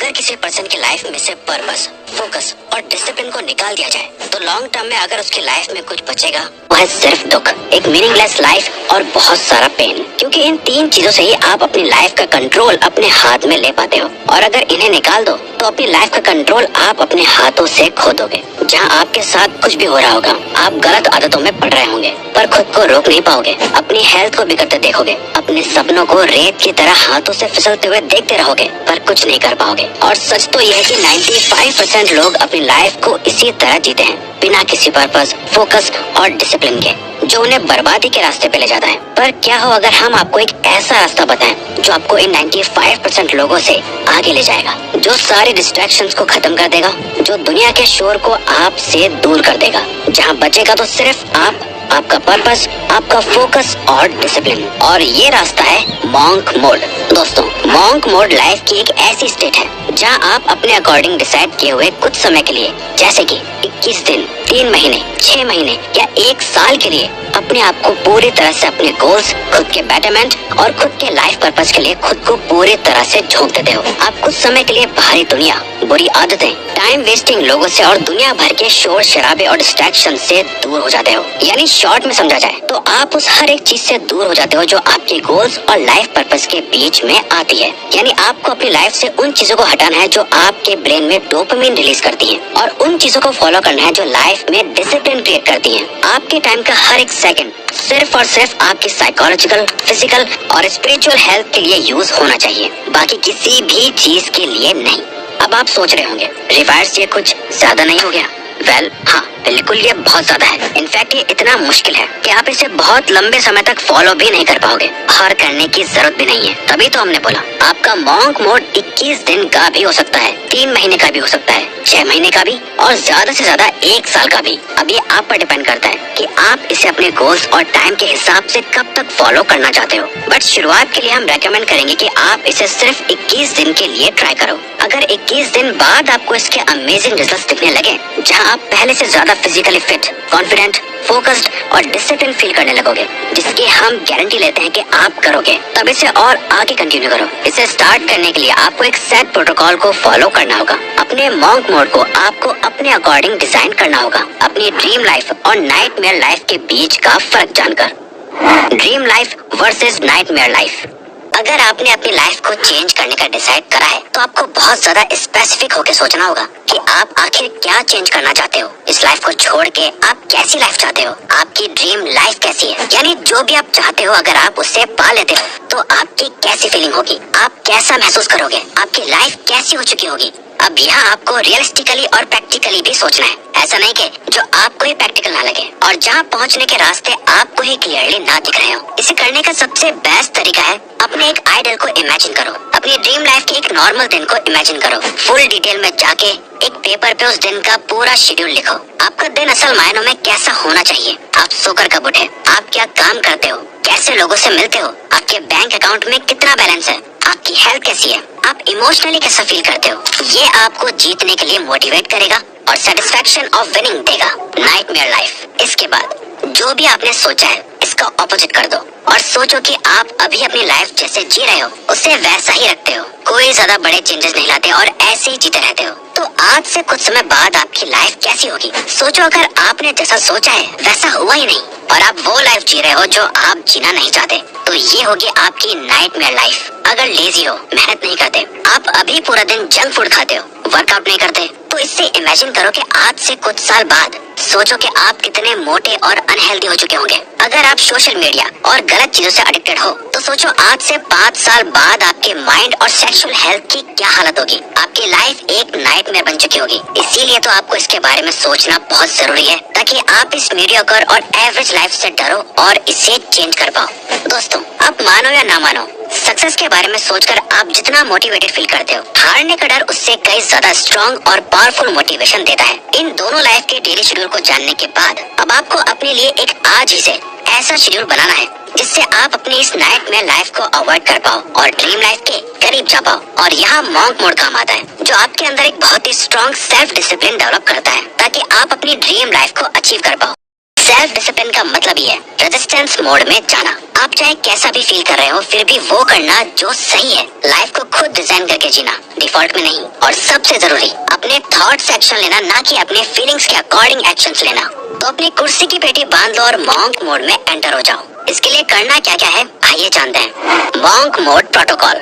अगर किसी पर्सन की लाइफ में से पर्पस, फोकस और डिसिप्लिन को निकाल दिया जाए तो लॉन्ग टर्म में अगर उसकी लाइफ में कुछ बचेगा वह है सिर्फ दुख, एक मीनिंगलेस लाइफ और बहुत सारा पेन। क्योंकि इन तीन चीजों से ही आप अपनी लाइफ का कंट्रोल अपने हाथ में ले पाते हो, और अगर इन्हें निकाल दो तो अपनी लाइफ का कंट्रोल आप अपने हाथों से खो दोगे। जहाँ आपके साथ कुछ भी हो रहा होगा, आप गलत आदतों में पड़ रहे होंगे पर खुद को रोक नहीं पाओगे, अपनी हेल्थ को बिगड़ते देखोगे, अपने सपनों को रेत की तरह हाथों से फिसलते हुए देखते रहोगे पर कुछ नहीं कर पाओगे। और सच तो यह है कि 95% लोग अपनी लाइफ को इसी तरह जीते हैं, बिना किसी पर्पस, फोकस और डिसिप्लिन के, जो उन्हें बर्बादी के रास्ते पे ले जाता है। पर क्या हो अगर हम आपको एक ऐसा रास्ता बताएं जो आपको इन 95% लोगों से आगे ले जाएगा, जो सारे डिस्ट्रैक्शंस को खत्म कर देगा, जो दुनिया के शोर को आपसे दूर कर देगा। जहां बचेगा तो सिर्फ आप, आपका पर्पस, आपका फोकस और डिसिप्लिन। और ये रास्ता है मॉन्क मोड। दोस्तों, मॉन्क मोड लाइफ की एक ऐसी स्टेट है जहां आप अपने अकॉर्डिंग डिसाइड किए हुए कुछ समय के लिए, जैसे कि 21 दिन, 3 महीने, 6 महीने या 1 साल के लिए अपने आप को पूरी तरह से अपने गोल्स, खुद के बेटरमेंट और खुद के लाइफ पर्पस के लिए खुद को पूरी तरह से झोंक देते हो। आप कुछ समय के लिए भारी दुनिया, बुरी आदतें, टाइम वेस्टिंग लोगों से और दुनिया भर के शोर शराबे और डिस्ट्रैक्शन से दूर हो जाते हो। यानी शॉर्ट में समझा जाए तो आप उस हर एक चीज से दूर हो जाते हो जो आपके गोल्स और लाइफ पर्पस के बीच में आती है। यानी आपको अपनी लाइफ से उन चीजों को हटाना है जो आपके ब्रेन में डोपामिन रिलीज करती हैं, और उन चीजों को फॉलो करना है जो लाइफ में डिसिप्लिन क्रिएट करती हैं। आपके टाइम का हर एक सेकंड सिर्फ और सिर्फ आपकी साइकोलॉजिकल, फिजिकल और स्पिरिचुअल हेल्थ के लिए यूज होना चाहिए, बाकी किसी भी चीज के लिए नहीं। अब आप सोच रहे होंगे, रिवाइज ये कुछ ज्यादा नहीं हो गया? वेल, हाँ, बिल्कुल ये बहुत ज्यादा है। इनफैक्ट ये इतना मुश्किल है कि आप इसे बहुत लंबे समय तक फॉलो भी नहीं कर पाओगे, और करने की जरूरत भी नहीं है। तभी तो हमने बोला आपका मॉन्क मोड 21 दिन का भी हो सकता है, 3 महीने का भी हो सकता है, 6 महीने का भी, और ज्यादा से ज्यादा 1 साल का भी। अब ये आप पर डिपेंड करता है कि आप इसे अपने गोल्स और टाइम के हिसाब से कब तक फॉलो करना चाहते हो। बट शुरुआत के लिए हम रेकमेंड करेंगे कि आप इसे सिर्फ 21 दिन के लिए ट्राई करो। अगर 21 दिन बाद आपको इसके अमेजिंग रिजल्ट्स दिखने लगे, जहां आप पहले से ज्यादा फिजिकली फिट, कॉन्फिडेंट, फोकस्ड और डिसिप्लिन फील करने लगोगे, जिसकी हम गारंटी लेते हैं कि आप करोगे, तब इसे और आगे कंटिन्यू करो। इसे स्टार्ट करने के लिए आपको एक सेट प्रोटोकॉल को फॉलो करना होगा। अपने मॉन्क मोड को आपको अपने अकॉर्डिंग डिजाइन करना होगा, अपनी ड्रीम लाइफ और नाइटमेयर लाइफ के बीच का फर्क जानकर। Dream life versus nightmare life. अगर आपने अपनी लाइफ को चेंज करने का डिसाइड करा है तो आपको बहुत ज्यादा स्पेसिफिक होकर सोचना होगा कि आप आखिर क्या चेंज करना चाहते हो। इस लाइफ को छोड़ के आप कैसी लाइफ चाहते हो, आपकी ड्रीम लाइफ कैसी है। यानी जो भी आप चाहते हो अगर आप उसे पा लेते हो तो आपकी कैसी फीलिंग होगी, आप कैसा महसूस करोगे, आपकी लाइफ कैसी हो चुकी होगी। अब यहाँ आपको रियलिस्टिकली और प्रैक्टिकली भी सोचना है, ऐसा नहीं कि जो आपको ही प्रैक्टिकल ना लगे और जहाँ पहुँचने के रास्ते आपको ही क्लियरली ना दिख रहे हो। इसे करने का सबसे बेस्ट तरीका है अपने एक आइडल को इमेजिन करो, अपनी ड्रीम लाइफ के एक नॉर्मल दिन को इमेजिन करो, फुल डिटेल में जाके एक पेपर पे उस दिन का पूरा शेड्यूल लिखो। आपका दिन असल मायनों में कैसा होना चाहिए, आप सोकर कब उठे, आप क्या काम करते हो, कैसे लोगों से मिलते हो, आपके बैंक अकाउंट में कितना बैलेंस है, आपकी हेल्थ कैसी है, आप इमोशनली कैसा फील करते हो। ये आपको जीतने के लिए मोटिवेट करेगा और सेटिस्फैक्शन ऑफ विनिंग देगा। Nightmare life. इसके बाद जो भी आपने सोचा है इसका ऑपोजिट कर दो और सोचो कि आप अभी अपनी लाइफ जैसे जी रहे हो उसे वैसा ही रखते हो, कोई ज्यादा बड़े चेंजेस नहीं लाते और ऐसे ही जीते रहते हो। तो आज से कुछ समय बाद आपकी लाइफ कैसी होगी। सोचो अगर आपने जैसा सोचा है वैसा हुआ ही नहीं और आप वो लाइफ जी रहे हो जो आप जीना नहीं चाहते, तो ये होगी आपकी नाइटमेयर लाइफ। अगर लेजी हो, मेहनत नहीं करते, आप अभी पूरा दिन जंक फूड खाते हो, वर्कआउट नहीं करते, तो इससे इमेजिन करो कि आज से कुछ साल बाद सोचो कि आप कितने मोटे और अनहेल्दी हो चुके होंगे। अगर आप सोशल मीडिया और गलत चीजों से एडिक्टेड हो तो सोचो आज से 5 साल बाद आपके माइंड और सेक्सुअल हेल्थ की क्या हालत होगी। आपकी लाइफ एक नाइटमेयर बन चुकी होगी। इसीलिए तो आपको इसके बारे में सोचना बहुत जरूरी है ताकि आप इस मीडियोकर और एवरेज लाइफ से डरो और इसे चेंज कर पाओ। दोस्तों, आप मानो या ना मानो, सक्सेस के बारे में सोचकर आप जितना मोटिवेटेड फील करते हो, हारने का डर उससे कई ज्यादा स्ट्रॉन्ग और पावरफुल मोटिवेशन देता है। इन दोनों लाइफ के डेली शेड्यूल को जानने के बाद अब आपको अपने लिए एक आज ही से ऐसा शेड्यूल बनाना है जिससे आप अपनी इस नाइटमेयर लाइफ को अवॉइड कर पाओ और ड्रीम लाइफ के करीब जा पाओ। और यहाँ मॉन्क मोड काम आता है, जो आपके अंदर एक बहुत ही स्ट्रॉन्ग सेल्फ डिसिप्लिन डेवलप करता है ताकि आप अपनी ड्रीम लाइफ को अचीव कर पाओ। सेल्फ डिसिप्लिन का मतलब ये है रेजिस्टेंस मोड में जाना। आप चाहे कैसा भी फील कर रहे हो, फिर भी वो करना जो सही है। लाइफ को खुद डिजाइन करके जीना, डिफॉल्ट में नहीं। और सबसे जरूरी, अपने थॉट से एक्शन लेना, ना कि अपने फीलिंग्स के अकॉर्डिंग एक्शंस लेना। तो अपनी कुर्सी की पेटी बांध लो और मॉन्क मोड में एंटर हो जाओ। इसके लिए करना क्या क्या है, आइए जानते हैं। Monk mode protocol.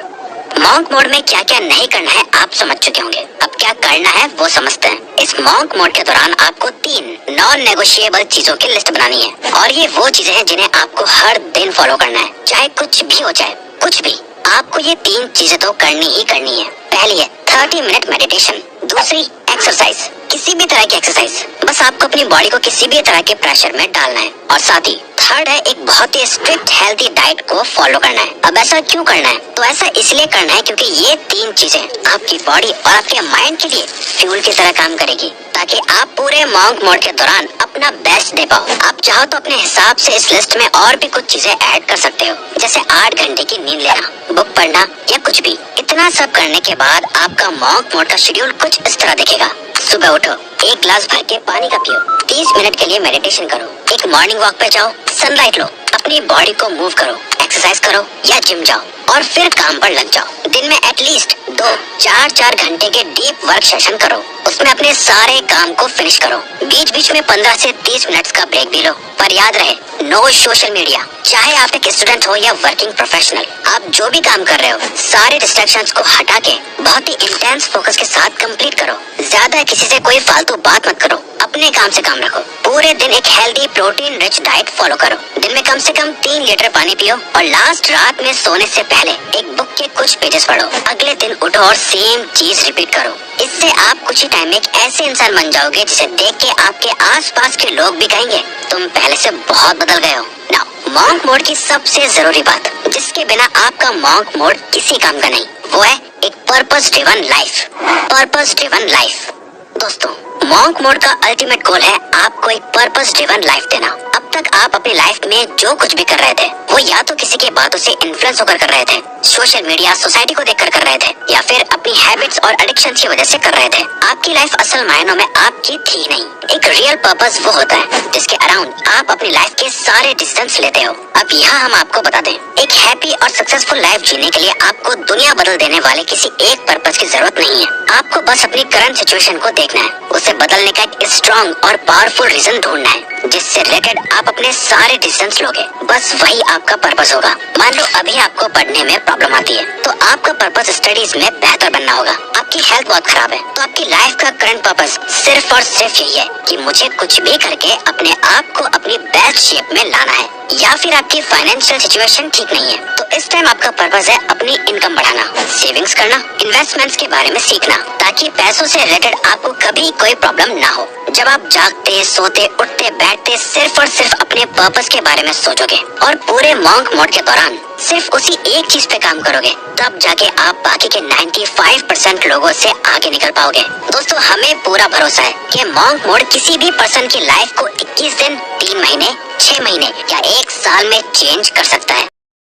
Monk mode में क्या क्या नहीं करना है आप समझ चुके होंगे, अब क्या करना है वो समझते हैं। इस मॉन्क मोड के दौरान आपको 3 नॉन नेगोशिएबल चीजों की लिस्ट बनानी है, और ये वो चीजें हैं जिन्हें आपको हर दिन फॉलो करना है, चाहे कुछ भी हो जाए, कुछ भी। आपको ये 3 चीजें तो करनी ही करनी है। पहली है 30 मिनट मेडिटेशन। दूसरी एक्सरसाइज, किसी भी तरह की एक्सरसाइज, बस आपको अपनी बॉडी को किसी भी तरह के प्रेशर में डालना है। और साथ ही थर्ड है एक बहुत ही स्ट्रिक्ट हेल्थी डाइट को फॉलो करना है। अब ऐसा क्यों करना है, तो ऐसा इसलिए करना है क्योंकि ये 3 चीजें आपकी बॉडी और आपके माइंड के लिए फ्यूल की तरह काम करेगी, ताकि आप पूरे मॉन्क मोड के दौरान अपना बेस्ट दे पाओ। आप चाहो तो अपने हिसाब से इस लिस्ट में और भी कुछ चीजें ऐड कर सकते हो, जैसे 8 घंटे की नींद लेना, बुक पढ़ना या कुछ भी। इतना सब करने के बाद आपका मॉन्क मोड का शेड्यूल कुछ इस तरह दिखेगा। सुबह उठो, 1 गिलास भर के पानी का पियो, 30 मिनट के लिए मेडिटेशन करो, एक मॉर्निंग वॉक पे जाओ, सनलाइट लो, अपनी बॉडी को मूव करो, एक्सरसाइज करो या जिम जाओ, और फिर काम पर लग जाओ। दिन में एटलीस्ट 2-4 घंटे के डीप वर्क सेशन करो, उसमें अपने सारे काम को फिनिश करो। बीच बीच में 15 से 30 मिनट का ब्रेक भी लो, पर याद रहे नो सोशल मीडिया। चाहे आप एक स्टूडेंट हो या वर्किंग प्रोफेशनल, आप जो भी काम कर रहे हो, सारे डिस्ट्रैक्शंस को हटा के बहुत ही इंटेंस फोकस के साथ कंप्लीट करो। ज्यादा किसी से कोई फालतू बात मत करो, अपने काम से काम रखो। पूरे दिन एक healthy protein rich diet follow करो। दिन में कम से कम 3 लीटर पानी पियो, और लास्ट रात में सोने से पहले एक बुक के कुछ पेजेस पढ़ो। अगले दिन उठो और सेम चीज रिपीट करो। इससे आप कुछ ही टाइम में एक ऐसे इंसान बन जाओगे जिसे देख के आपके आसपास के लोग भी कहेंगे तुम पहले से बहुत बदल गए हो। नाउ मॉन्क मोड की सबसे जरूरी बात, जिसके बिना आपका मॉन्क मोड किसी काम का नहीं, वो है एक purpose driven life. Purpose driven life. दोस्तों, मॉन्क मोड का अल्टीमेट गोल है आपको एक पर्पस ड्रिवन लाइफ देना। अब तक आप अपनी लाइफ में जो कुछ भी कर रहे थे, वो या तो किसी की बातों से इन्फ्लुएंस होकर कर रहे थे, सोशल मीडिया सोसाइटी को देखकर कर रहे थे, या फिर अपनी हैबिट्स और एडिक्शन की वजह से कर रहे थे। आपकी लाइफ असल मायनों में आपकी थी नहीं। एक रियल पर्पस वो होता है जिसके अराउंड आप अपनी लाइफ के सारे डिसीजंस लेते हो। अब यहाँ हम आपको बता दें, एक हैप्पी और सक्सेसफुल लाइफ जीने के लिए आपको दुनिया बदल देने वाले किसी एक पर्पस की जरूरत नहीं है। आपको बस अपनी करंट सिचुएशन को देखना है, उसे बदलने का एक स्ट्रॉन्ग और पावरफुल रीजन ढूंढना है, जिससे रिलेटेड आप अपने सारे डिसीजंस लोगे। बस वही आपका पर्पस होगा। मान लो अभी आपको पढ़ने में प्रॉब्लम आती है, तो आपका पर्पस स्टडीज में बेहतर बनना होगा। आपकी हेल्थ बहुत खराब है, तो आपकी लाइफ का करंट पर्पस सिर्फ और सिर्फ यही है कि मुझे कुछ भी करके अपने आप को अपनी बेस्ट शेप में लाना है। या फिर आपकी फाइनेंशियल सिचुएशन ठीक नहीं है, तो इस टाइम आपका पर्पस है अपनी इनकम बढ़ाना, सेविंग्स करना, इन्वेस्टमेंट्स के बारे में सीखना, ताकि पैसों से रिलेटेड आपको कभी कोई प्रॉब्लम ना हो। जब आप जागते, सोते, उठते, बैठते सिर्फ और सिर्फ अपने पर्पस के बारे में सोचोगे और पूरे मॉन्क मोड के दौरान सिर्फ उसी एक चीज पे काम करोगे, तब जाके आप बाकी के 95% लोगों से आगे निकल पाओगे। दोस्तों, हमें पूरा भरोसा है कि मॉन्क मोड किसी भी पर्सन की लाइफ को 21 दिन, 3 महीने, 6 महीने या 1 साल में चेंज कर सकता है।